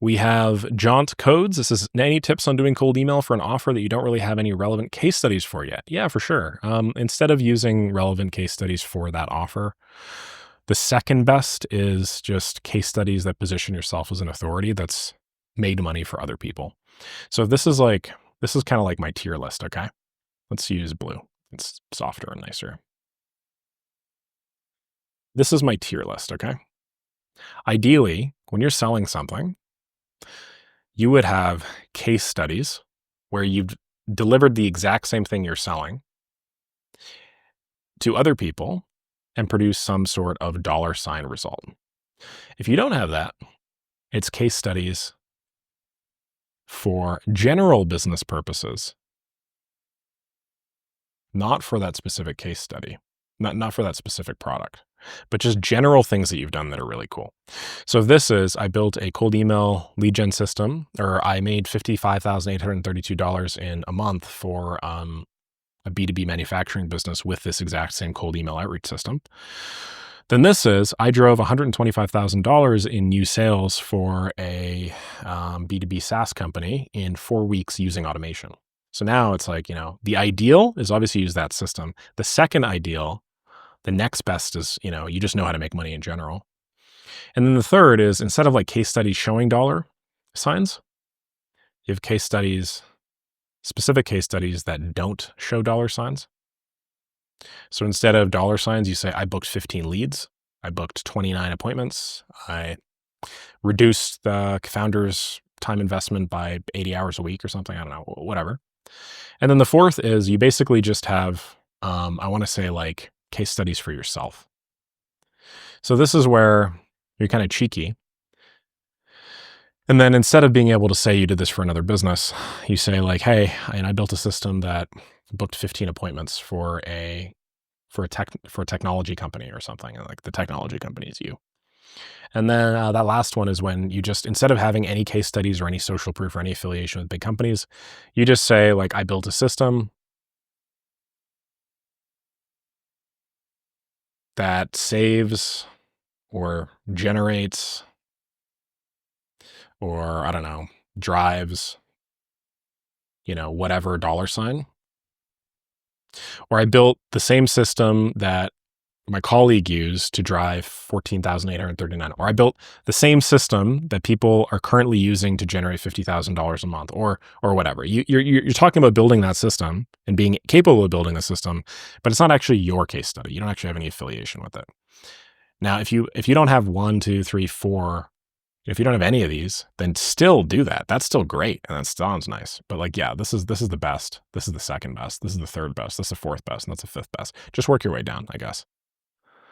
We have Jaunt Codes. This is any tips on doing cold email for an offer that you don't really have any relevant case studies for yet? Yeah, for sure. Instead of using relevant case studies for that offer, the second best is just case studies that position yourself as an authority that's made money for other people. So this is kind of like my tier list. Okay, let's use blue. It's softer and nicer. This is my tier list. Okay. Ideally, when you're selling something, you would have case studies where you've delivered the exact same thing you're selling to other people and produce some sort of dollar sign result. If you don't have that, it's case studies for general business purposes, not for that specific case study, not for that specific product, but just general things that you've done that are really cool. So this is, I built a cold email lead gen system, or I made $55,832 in a month for a B2B manufacturing business with this exact same cold email outreach system. Then this is, I drove $125,000 in new sales for a B2B SaaS company in 4 weeks using automation. So now it's like, the ideal is obviously use that system. The second ideal, the next best is, you just know how to make money in general. And then the third is, instead of like case studies showing dollar signs, you have case studies, specific case studies that don't show dollar signs. So instead of dollar signs, you say, I booked 15 leads. I booked 29 appointments. I reduced the founder's time investment by 80 hours a week or something. I don't know, whatever. And then the fourth is you basically just have, I want to say like case studies for yourself. So this is where you're kind of cheeky. And then instead of being able to say you did this for another business, you say like, hey, and I built a system that booked 15 appointments for a technology company or something. And like the technology company is you. And then that last one is when you just, instead of having any case studies or any social proof or any affiliation with big companies, you just say like, I built a system that saves or generates or I don't know, drives, whatever dollar sign. Or I built the same system that my colleague used to drive 14,839. Or I built the same system that people are currently using to generate $50,000 a month, or whatever. You're talking about building that system and being capable of building the system, but it's not actually your case study. You don't actually have any affiliation with it. Now, if you don't have 1, 2, 3, 4, if you don't have any of these, then still do that. That's still great, and that sounds nice. But like, yeah, this is the best. This is the second best. This is the third best. This is the fourth best, and that's the fifth best. Just work your way down, I guess.